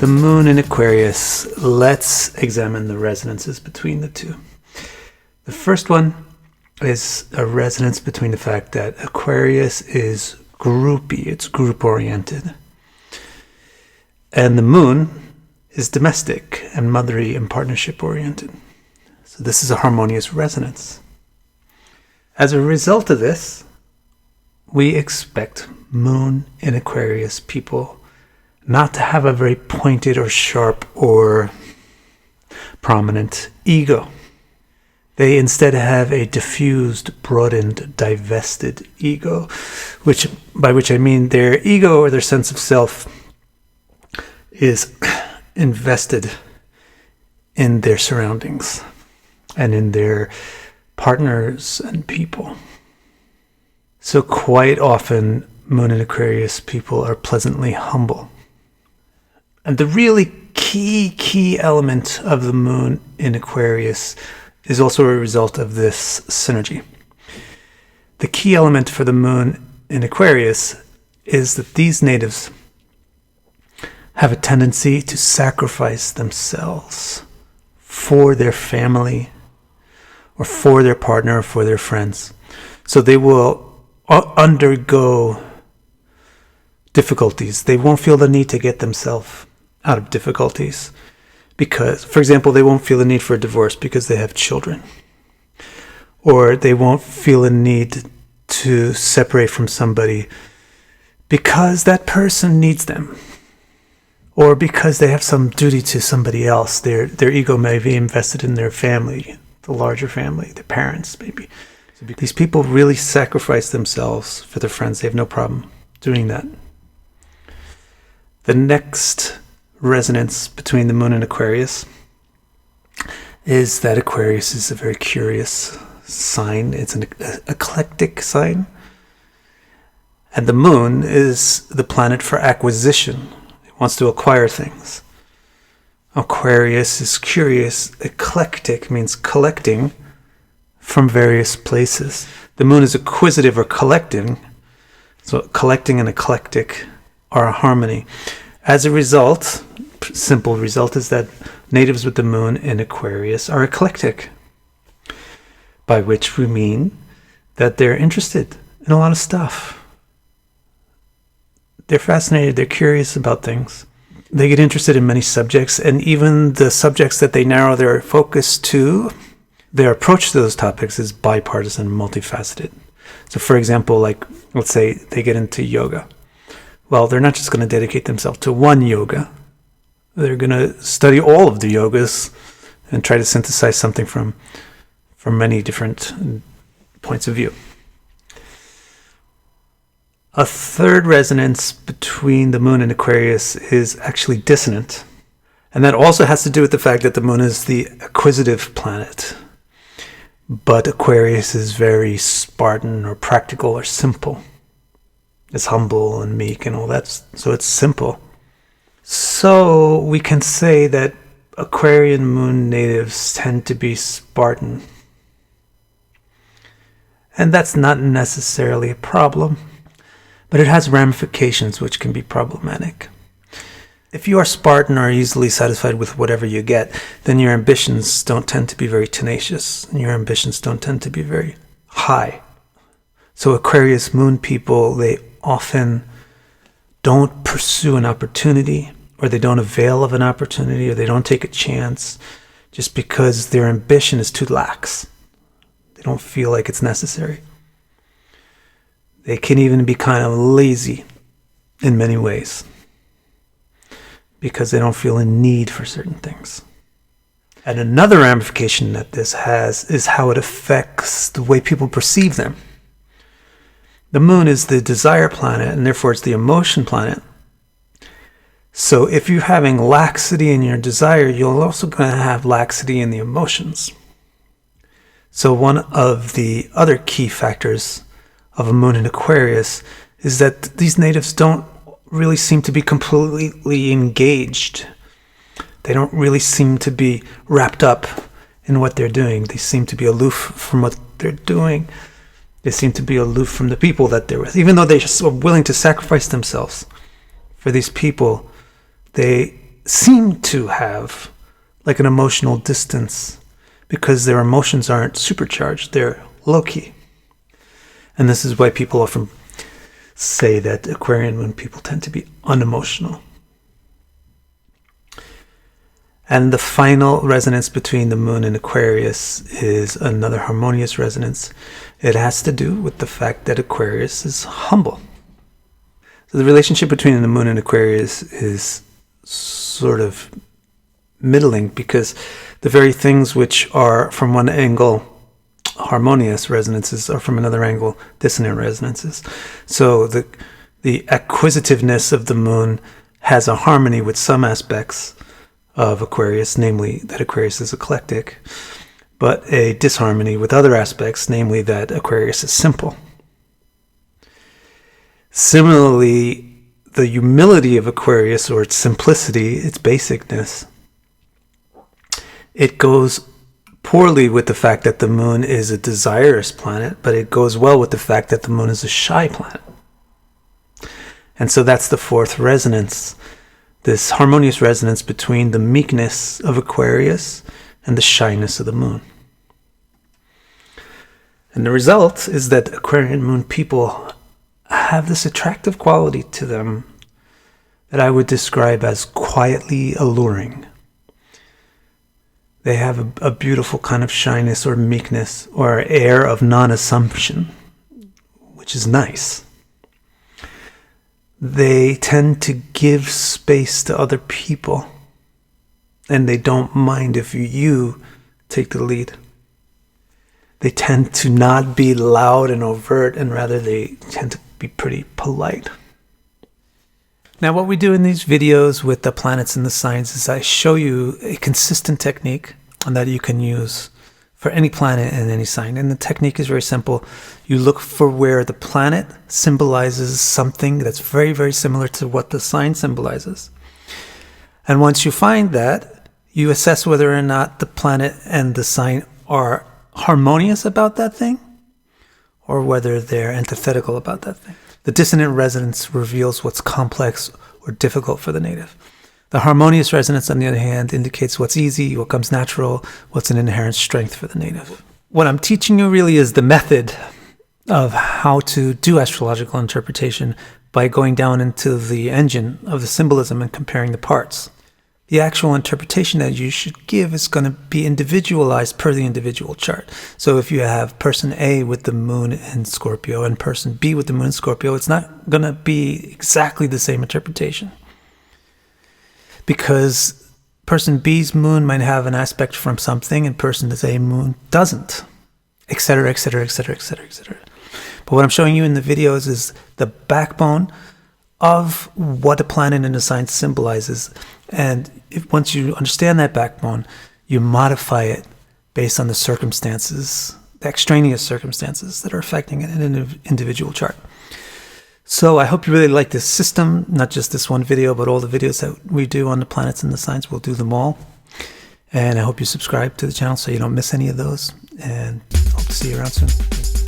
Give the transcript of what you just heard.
the moon in Aquarius, let's examine the resonances between the two. The first one is a resonance between the fact that Aquarius is groupy, it's group-oriented. And the moon is domestic and motherly and partnership-oriented. So this is a harmonious resonance. As a result of this, we expect moon in Aquarius people not to have a very pointed or sharp or prominent ego. They instead have a diffused, broadened, divested ego, by which I mean their ego or their sense of self is invested in their surroundings and in their partners and people. So quite often, moon in Aquarius people are pleasantly humble. And the really key element of the moon in Aquarius is also a result of this synergy. The key element for the moon in Aquarius is that these natives have a tendency to sacrifice themselves for their family or for their partner or for their friends. So they will undergo difficulties. They won't feel the need to get themselves out of difficulties because, for example, they won't feel the need for a divorce because they have children, or they won't feel a need to separate from somebody because that person needs them, or because they have some duty to somebody else. Their ego may be invested in their family, the larger family, their parents maybe. So these people really sacrifice themselves for their friends. They have no problem doing that. The next resonance between the moon and Aquarius is that Aquarius is a very curious sign. It's an eclectic sign. And the moon is the planet for acquisition. It wants to acquire things. Aquarius is curious. Eclectic means collecting from various places. The moon is acquisitive or collecting. So collecting and eclectic are a harmony. As a result, simple result is that natives with the moon in Aquarius are eclectic, by which we mean that they're interested in a lot of stuff. They're fascinated, they're curious about things. They get interested in many subjects, and even the subjects that they narrow their focus to, their approach to those topics is bipartisan, multifaceted. So for example, like, let's say they get into yoga. Well, they're not just going to dedicate themselves to one yoga. They're going to study all of the yogas and try to synthesize something from many different points of view. A third resonance between the moon and Aquarius is actually dissonant. And that also has to do with the fact that the moon is the acquisitive planet. But Aquarius is very Spartan or practical or simple. It's humble and meek and all that, so it's simple. So we can say that Aquarian moon natives tend to be Spartan. And that's not necessarily a problem, but it has ramifications which can be problematic. If you are Spartan or easily satisfied with whatever you get, then your ambitions don't tend to be very tenacious, and your ambitions don't tend to be very high. So Aquarius moon people, they often don't pursue an opportunity, or they don't avail of an opportunity, or they don't take a chance just because their ambition is too lax. They don't feel like it's necessary. They can even be kind of lazy in many ways because they don't feel a need for certain things. And another ramification that this has is how it affects the way people perceive them. The moon is the desire planet, and therefore it's the emotion planet. So if you're having laxity in your desire, you're also going to have laxity in the emotions. So one of the other key factors of a moon in Aquarius is that these natives don't really seem to be completely engaged. They don't really seem to be wrapped up in what they're doing. They seem to be aloof from what they're doing. They seem to be aloof from the people that they're with. Even though they're willing to sacrifice themselves for these people, they seem to have like an emotional distance because their emotions aren't supercharged, they're low-key. And this is why people often say that Aquarian moon people tend to be unemotional. And the final resonance between the moon and Aquarius is another harmonious resonance. It has to do with the fact that Aquarius is humble. So the relationship between the moon and Aquarius is sort of middling because the very things which are from one angle harmonious resonances are from another angle dissonant resonances. So the acquisitiveness of the moon has a harmony with some aspects of Aquarius, namely that Aquarius is eclectic, but a disharmony with other aspects, namely that Aquarius is simple. Similarly, the humility of Aquarius, or its simplicity, its basicness, it goes poorly with the fact that the moon is a desirous planet, but it goes well with the fact that the moon is a shy planet. And so that's the fourth resonance, this harmonious resonance between the meekness of Aquarius and the shyness of the moon. And the result is that Aquarian moon people have this attractive quality to them that I would describe as quietly alluring. They have a beautiful kind of shyness or meekness or air of non-assumption, which is nice. They tend to give space to other people, and they don't mind if you take the lead. They tend to not be loud and overt, and rather they tend to be pretty polite. Now, what we do in these videos with the planets and the signs is I show you a consistent technique that you can use for any planet and any sign. And the technique is very simple. You look for where the planet symbolizes something that's very, very similar to what the sign symbolizes. And once you find that, you assess whether or not the planet and the sign are harmonious about that thing or whether they're antithetical about that thing. The dissonant resonance reveals what's complex or difficult for the native. The harmonious resonance, on the other hand, indicates what's easy, what comes natural, what's an inherent strength for the native. What I'm teaching you really is the method of how to do astrological interpretation by going down into the engine of the symbolism and comparing the parts. The actual interpretation that you should give is going to be individualized per the individual chart. So if you have person A with the moon in Scorpio and person B with the moon in Scorpio, it's not going to be exactly the same interpretation. Because person B's moon might have an aspect from something and person A's moon doesn't, etc., etc., etc., etc., etc. But what I'm showing you in the videos is the backbone of what a planet and a sign symbolizes. And once you understand that backbone, you modify it based on the circumstances, the extraneous circumstances that are affecting an individual chart. So I hope you really like this system, not just this one video, but all the videos that we do on the planets and the signs. We'll do them all. And I hope you subscribe to the channel so you don't miss any of those. And hope to see you around soon.